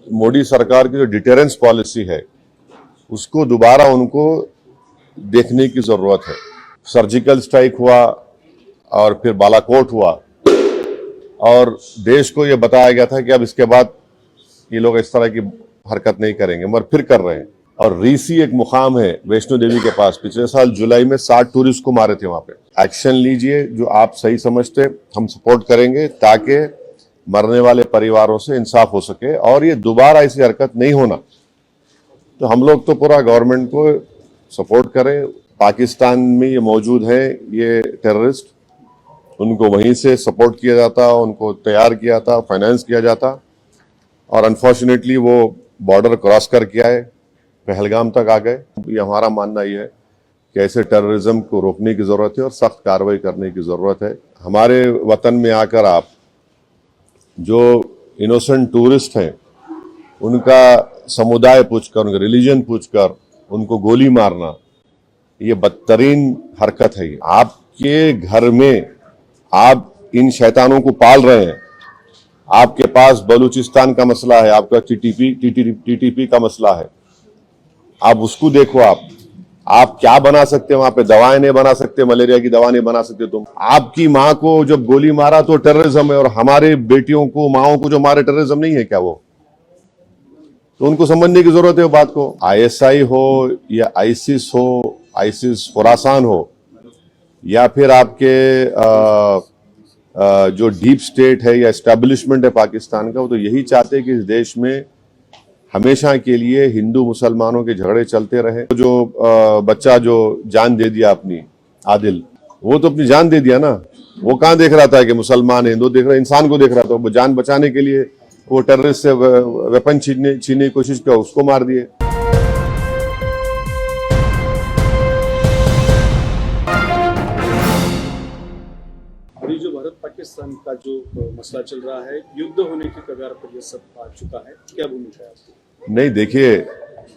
मोदी सरकार की जो डिटेरेंस पॉलिसी है उसको दोबारा उनको देखने की जरूरत है। सर्जिकल स्ट्राइक हुआ और फिर बालाकोट हुआ और देश को यह बताया गया था कि अब इसके बाद ये लोग इस तरह की हरकत नहीं करेंगे, मगर फिर कर रहे हैं। और रीसी एक मुकाम है वैष्णो देवी के पास, पिछले साल जुलाई में 60 टूरिस्ट को मारे थे वहां पे। एक्शन लीजिए जो आप सही समझते, हम सपोर्ट करेंगे ताकि मरने वाले परिवारों से इंसाफ हो सके और ये दोबारा ऐसी हरकत नहीं होना। तो हम लोग तो पूरा गवर्नमेंट को सपोर्ट करें। पाकिस्तान में ये मौजूद है, ये टेररिस्ट, उनको वहीं से सपोर्ट किया जाता, उनको तैयार किया था, फाइनेंस किया जाता और अनफॉर्चुनेटली वो बॉर्डर क्रॉस करके आए, पहलगाम तक आ गए। ये हमारा मानना ये है कि ऐसे टेररिज्म को रोकने की जरूरत है और सख्त कार्रवाई करने की जरूरत है। हमारे वतन में आकर आप जो इनोसेंट टूरिस्ट हैं उनका समुदाय पूछकर, उनका रिलीजन पूछकर उनको गोली मारना, ये बदतरीन हरकत है। आपके घर में आप इन शैतानों को पाल रहे हैं। आपके पास बलूचिस्तान का मसला है, आपका टीटीपी का मसला है, आप उसको देखो। आप क्या बना सकते हैं वहां पे? दवाएं नहीं बना सकते, मलेरिया की दवा नहीं बना सकते तुम। आपकी माँ को जब गोली मारा तो टेररिज्म है, और हमारे बेटियों को, माओं को जो मारे, टेररिज्म नहीं है क्या वो? तो उनको समझने की जरूरत है वो बात को। आईएसआई हो या आईसिस हो, आईसिस खुरासान हो, या फिर आपके जो डीप स्टेट है या एस्टेब्लिशमेंट है पाकिस्तान का, वो तो यही चाहते हैं कि इस देश में हमेशा के लिए हिंदू मुसलमानों के झगड़े चलते रहे। जो बच्चा जो जान दे दिया अपनी, आदिल, वो तो अपनी जान दे दिया ना। वो कहाँ देख रहा था कि मुसलमान हिंदू देख रहा, इंसान को देख रहा था। वो जान बचाने के लिए वो टेररिस्ट से वेपन छीनने की कोशिश किया, उसको मार दिए। अभी जो भारत पाकिस्तान का जो मसला चल रहा है, युद्ध होने की कगार पर यह सब आ चुका है, क्या भूमिका है आपकी? नहीं, देखिए,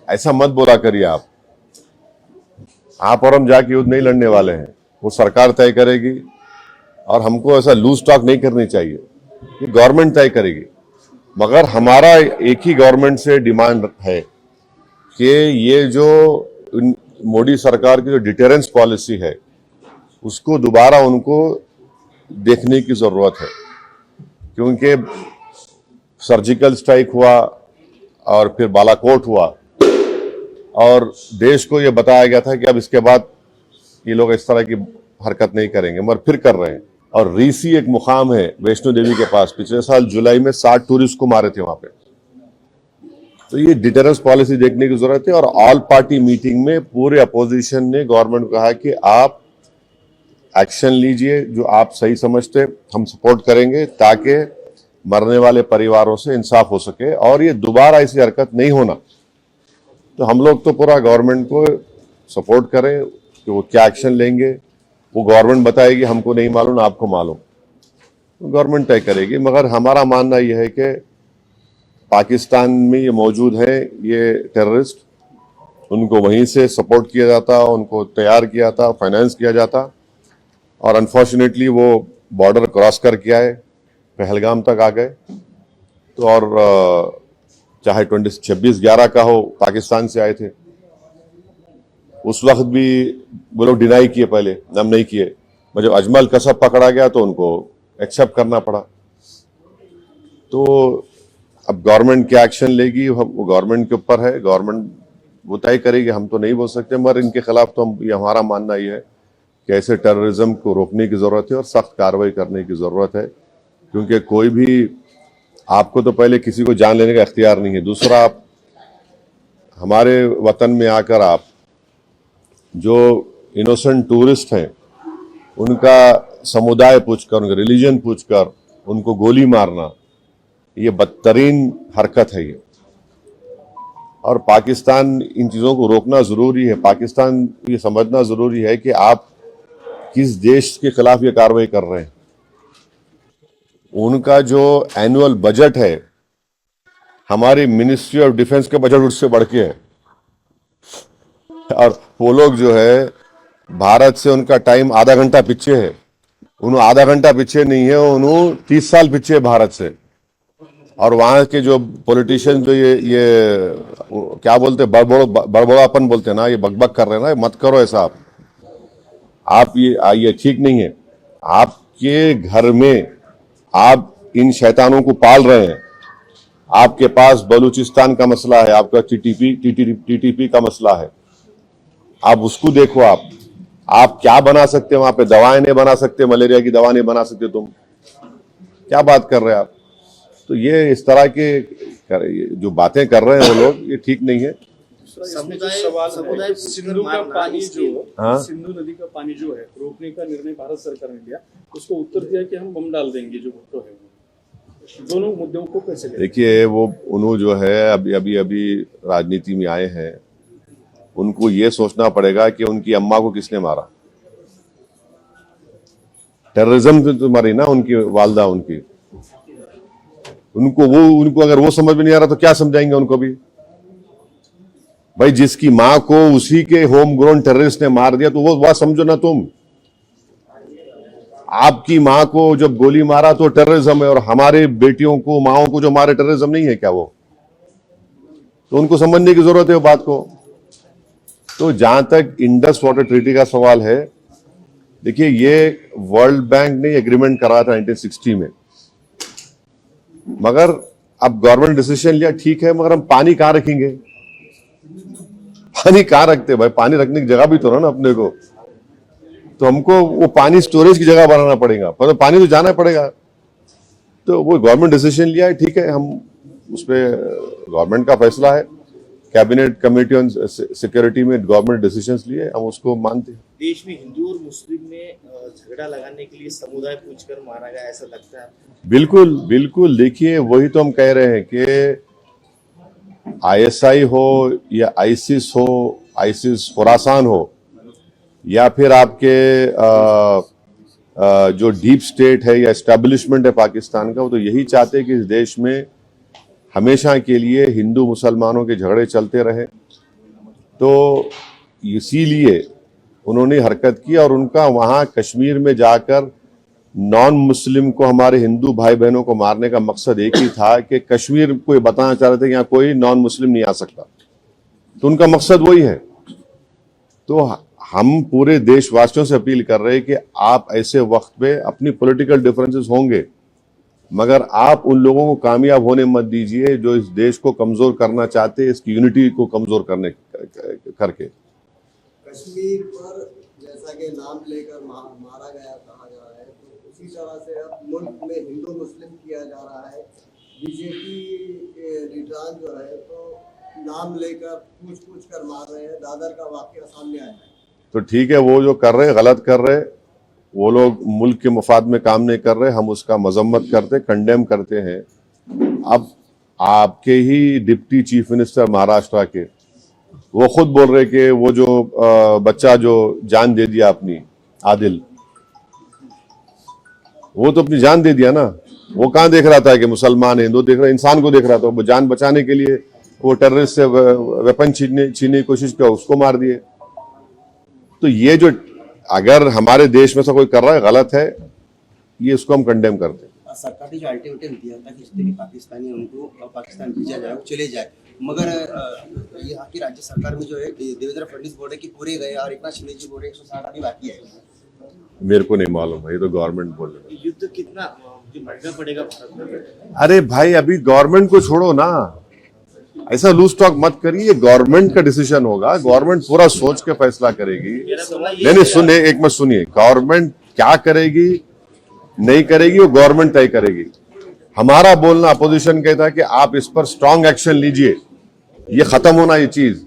ऐसा मत बोला करिए। आप और हम जाके युद्ध नहीं लड़ने वाले हैं, वो सरकार तय करेगी और हमको ऐसा लूज टॉक नहीं करनी चाहिए। ये गवर्नमेंट तय करेगी। मगर हमारा एक ही गवर्नमेंट से डिमांड है कि ये जो मोदी सरकार की जो डिटेरेंस पॉलिसी है उसको दोबारा उनको देखने की जरूरत है। क्योंकि सर्जिकल स्ट्राइक हुआ और फिर बालाकोट हुआ और देश को यह बताया गया था कि अब इसके बाद ये लोग इस तरह की हरकत नहीं करेंगे, मगर फिर कर रहे हैं। और रीसी एक मुकाम है वैष्णो देवी के पास, पिछले साल जुलाई में 60 टूरिस्ट को मारे थे वहां पे। तो ये डिटेरेंस पॉलिसी देखने की जरूरत है। और ऑल पार्टी मीटिंग में पूरे अपोजिशन ने गवर्नमेंट को कहा कि आप एक्शन लीजिए जो आप सही समझते, हम सपोर्ट करेंगे ताकि मरने वाले परिवारों से इंसाफ हो सके और ये दोबारा ऐसी हरकत नहीं होना। तो हम लोग तो पूरा गवर्नमेंट को सपोर्ट करें कि वो क्या एक्शन लेंगे, वो गवर्नमेंट बताएगी, हमको नहीं मालूम, आपको मालूम, तो गवर्नमेंट तय करेगी। मगर हमारा मानना यह है कि पाकिस्तान में ये मौजूद है, ये टेररिस्ट, उनको वहीं से सपोर्ट किया जाता, उनको तैयार किया था, फाइनेंस किया जाता और अनफॉर्चुनेटली वो बॉर्डर क्रॉस करके आए, पहलगाम तक आ गए। तो और चाहे 26/11 का हो, पाकिस्तान से आए थे, उस वक्त भी वो लोग डिनाई किए, पहले हम नहीं किए। जब अजमल कसब पकड़ा गया तो उनको एक्सेप्ट करना पड़ा। तो अब गवर्नमेंट क्या एक्शन लेगी वो गवर्नमेंट के ऊपर है, गवर्नमेंट वो तय करेगी, हम तो नहीं बोल सकते। मगर इनके खिलाफ तो ये हमारा मानना ये है कि ऐसे टेररिज्म को रोकने की जरूरत है और सख्त कार्रवाई करने की जरूरत है। क्योंकि कोई भी, आपको तो पहले किसी को जान लेने का इख्तियार नहीं है। दूसरा, आप हमारे वतन में आकर आप जो इनोसेंट टूरिस्ट हैं उनका समुदाय पूछकर, उनका रिलीजन पूछकर उनको गोली मारना, ये बदतरीन हरकत है ये। और पाकिस्तान इन चीज़ों को रोकना ज़रूरी है। पाकिस्तान ये समझना ज़रूरी है कि आप किस देश के खिलाफ ये कार्रवाई कर रहे हैं। उनका जो एनुअल बजट है, हमारी मिनिस्ट्री ऑफ डिफेंस के बजट उससे बढ़ के है। और वो लोग जो है, भारत से उनका टाइम आधा घंटा पीछे है। उन्होंने आधा घंटा पीछे नहीं है, उन्होंने 30 साल पीछे है भारत से। और वहां के जो पॉलिटिशियन जो ये क्या बोलते हैं, बड़बड़ापन बोलते हैं ना, ये बकबक कर रहे हैं ना, मत करो ऐसा। आप ये ठीक नहीं है। आपके घर में आप इन शैतानों को पाल रहे हैं। आपके पास बलूचिस्तान का मसला है, आपका टीटीपी का मसला है, आप उसको देखो। आप क्या बना सकते हो वहां पे? दवाएं नहीं बना सकते, मलेरिया की दवा नहीं बना सकते, तुम क्या बात कर रहे हैं आप? तो ये इस तरह के जो बातें कर रहे हैं वो लोग, ये ठीक नहीं है। इसमें जो सवाल है, सिंधु का पानी सिंधु नदी का पानी जो है रोकने का निर्णय भारत सरकार ने लिया, उसको उत्तर दिया कि हम बम डाल देंगे जो भुट्टो है। दोनों मुद्दों को कैसे देखिए, वो उन्होंने जो है अभी राजनीति में आए हैं, उनको ये सोचना पड़ेगा कि उनकी अम्मा को किसने मारा। टेररिज्म तो मारी ना उनकी वालदा, उनको अगर वो समझ में नहीं आ रहा तो क्या समझाएंगे उनको भी? भाई, जिसकी मां को उसी के होम ग्रोन टेररिस्ट ने मार दिया, तो वो बात समझो ना तुम। आपकी मां को जब गोली मारा तो टेररिज्म है, और हमारे बेटियों को, माओं को जो मारे, टेररिज्म नहीं है क्या वो? तो उनको समझने की जरूरत है वो बात को। तो जहां तक इंडस वाटर ट्रीटी का सवाल है, देखिए, ये वर्ल्ड बैंक ने एग्रीमेंट करा था 1960 में, मगर अब गवर्नमेंट डिसीजन लिया, ठीक है, मगर हम पानी कहां रखेंगे? पानी कहां रखते भाई? पानी रखने की जगह भी तो ना अपने को। तो हमको वो पानी स्टोरेज की जगह बनाना पड़ेगा, पर पानी तो जाना पड़ेगा। तो वो गवर्नमेंट डिसीजन लिया है, ठीक है, हम उस पर गवर्नमेंट का फैसला है, कैबिनेट कमेटी ऑन सिक्योरिटी में गवर्नमेंट डिसीजंस लिए, हम उसको मानते हैं। देश में हिंदू और मुस्लिम में झगड़ा लगाने के लिए समुदाय पूछकर मारा गया, ऐसा लगता है? बिल्कुल बिल्कुल। देखिए, वही तो हम कह रहे हैं कि आईएसआई हो या आईसिस हो, आईसिस खुरासान हो, या फिर आपके जो डीप स्टेट है या एस्टेब्लिशमेंट है पाकिस्तान का, वो तो यही चाहते हैं कि इस देश में हमेशा के लिए हिंदू मुसलमानों के झगड़े चलते रहे। तो इसीलिए उन्होंने हरकत की, और उनका वहां कश्मीर में जाकर नॉन मुस्लिम को, हमारे हिंदू भाई बहनों को मारने का मकसद एक ही था कि कश्मीर को ये बताना चाह रहे थे कि यहाँ कोई नॉन मुस्लिम नहीं आ सकता। तो उनका मकसद वही है। तो हम पूरे देशवासियों से अपील कर रहे हैं कि आप ऐसे वक्त पे, अपनी पॉलिटिकल डिफरेंसेस होंगे, मगर आप उन लोगों को कामयाब होने मत दीजिए जो इस देश को कमजोर करना चाहते हैं, इसकी यूनिटी को कमजोर करके। कश्मीर पर जैसा कि नाम लेकर मारा गया कहा जा रहा है, तो उसी तरह से अब मुल्क में हिंदू मुस्लिम किया जा रहा है। बीजेपी के लीडरान जो है तो नाम लेकर पूछ कर मार रहे हैं। दादर का वाकया सामने आया है। तो ठीक है, वो जो कर रहे, गलत कर रहे, वो लोग मुल्क के मफाद में काम नहीं कर रहे, हम उसका मजम्मत करते, कंडेम करते हैं। अब आपके ही डिप्टी चीफ मिनिस्टर महाराष्ट्र के, वो खुद बोल रहे कि वो जो बच्चा जो जान दे दिया अपनी, आदिल, वो तो अपनी जान दे दिया ना। वो कहां देख रहा था कि मुसलमान हिंदू देख रहा, इंसान को देख रहा था। वो जान बचाने के लिए वो टेररिस्ट से वेपन छीनने की कोशिश किया, उसको मार दिए। तो ये जो अगर हमारे देश में से कोई कर रहा है, गलत है, ये इसको हम कंडेम करते हैं। सरकार ने जो अल्टीमेटम दिया था कि जितने भी पाकिस्तानी उनको पाकिस्तान भेजा जाए, वो चले जाए, मगर यहाँ की राज्य सरकार में जो है देवेंद्र फडणवीस बोल रहे कि पूरे गए, और एकनाथ शिंदे जी बोल रहे 160 अभी बाकी है। मेरे को नहीं मालूम भाई, तो गवर्नमेंट बोल रहे हैं। युद्ध कितना महंगा पड़ेगा भारत में? अरे भाई, अभी गवर्नमेंट को छोड़ो ना, ऐसा लूज टॉक मत करिए। गवर्नमेंट का डिसीजन होगा, गवर्नमेंट पूरा सोच के फैसला करेगी। नहीं, सुनिए, एक मिनट सुनिए। गवर्नमेंट क्या करेगी नहीं करेगी, वो गवर्नमेंट तय करेगी। हमारा बोलना, अपोजिशन कहता है कि आप इस पर स्ट्रांग एक्शन लीजिए, ये खत्म होना ये चीज।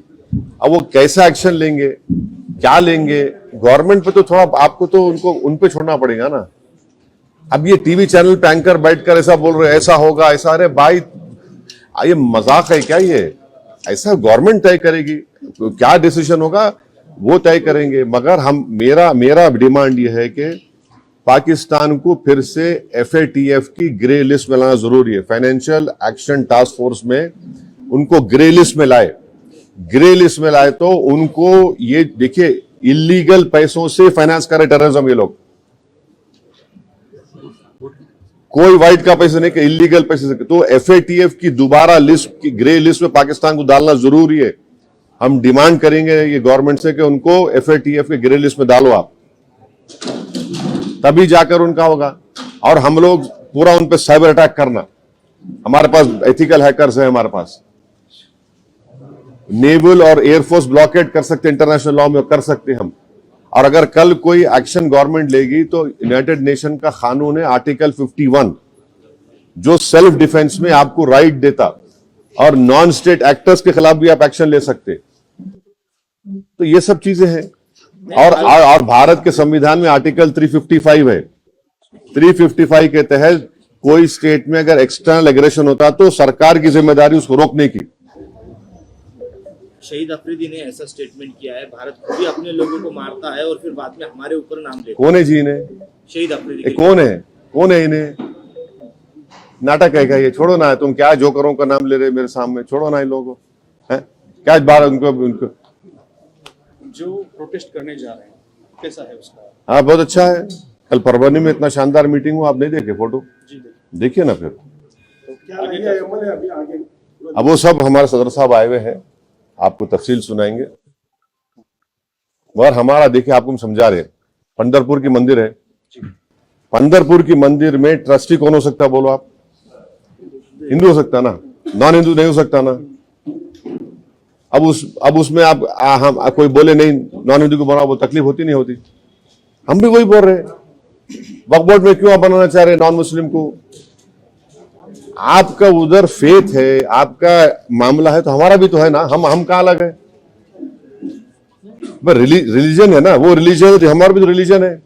अब वो कैसा एक्शन लेंगे, क्या लेंगे, गवर्नमेंट पे तो थोड़ा आपको तो उन पे छोड़ना पड़ेगा ना। अब ये टीवी चैनल पे एंकर बैठकर ऐसा बोल रहे, ऐसा होगा ऐसा, अरे भाई ये मजाक है क्या? ये ऐसा गवर्नमेंट तय करेगी, क्या डिसीजन होगा वो तय करेंगे। मगर मेरा डिमांड ये है कि पाकिस्तान को फिर से FATF की ग्रे लिस्ट में लाना जरूरी है। फाइनेंशियल एक्शन टास्क फोर्स में उनको ग्रे लिस्ट में लाए। ग्रे लिस्ट में लाए तो उनको, ये देखिए, इलीगल पैसों से फाइनेंस करे टेररिज्म ये लोग। कोई वाइट का पैसे नहीं कि इलीगल पैसे से, तो एफएटीएफ की दोबारा लिस्ट की ग्रे लिस्ट में पाकिस्तान को डालना जरूरी है। हम डिमांड करेंगे ये गवर्नमेंट से कि उनको एफएटीएफ के ग्रे लिस्ट में डालो आप, तभी जाकर उनका होगा। और हम लोग पूरा उन पे साइबर अटैक करना, हमारे पास एथिकल हैकर्स है, हमारे पास नेवल और एयरफोर्स ब्लॉकेट कर सकते, इंटरनेशनल लॉ में कर सकते हम। और अगर कल कोई एक्शन गवर्नमेंट लेगी तो यूनाइटेड नेशन का कानून है आर्टिकल 51 जो सेल्फ डिफेंस में आपको राइट देता, और नॉन स्टेट एक्टर्स के खिलाफ भी आप एक्शन ले सकते। तो ये सब चीजें हैं। और भारत के संविधान में आर्टिकल 355 है। 355 के तहत कोई स्टेट में अगर एक्सटर्नल एग्रेशन होता तो सरकार की जिम्मेदारी उसको रोकने की। शहीद अफरीदी ने ऐसा स्टेटमेंट किया है, भारत खुद ही अपने लोगों को मारता है और फिर बाद में हमारे ऊपर नाम लेता है। कौन है जी इन्हें? शहीद अफरीदी कौन है इन्हें? नाटक है क्या ये? छोड़ो ना, तुम क्या जोकरों का नाम ले रहे मेरे सामने, छोड़ो ना इन लोगों को। क्या बार उनको जो प्रोटेस्ट करने जा रहे हैं कैसा है उसका? हाँ बहुत अच्छा है। कल परभनी में इतना शानदार मीटिंग हुआ, आप नहीं देखे फोटो? जी देखिए ना फिर। तो क्या आगे अब वो सब हमारे सदर साहब आए हुए हैं, आपको तफसील सुनाएंगे। मगर हमारा देखिए, आपको हम समझा रहे, पंढरपुर की मंदिर है, पंढरपुर की मंदिर में ट्रस्टी कौन हो सकता है बोलो आप? हिंदू हो सकता ना, नॉन हिंदू नहीं हो सकता ना। अब उसमें आप हम कोई बोले नहीं नॉन हिंदू को बनाओ, वो तकलीफ होती नहीं होती? हम भी वही बोल रहे हैं, वक्फ बोर्ड में क्यों आप बनाना चाह रहे हैं नॉन मुस्लिम को? आपका उधर फेथ है, आपका मामला है, तो हमारा भी तो है ना। हम कहां अलग है? रिलीजन है ना, वो रिलीजन है तो हमारा भी तो रिलीजन है।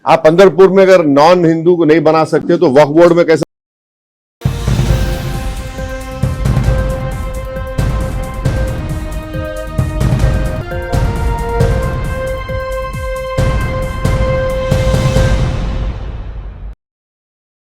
आप पंढरपुर में अगर नॉन हिंदू को नहीं बना सकते तो वक्फ बोर्ड में कैसे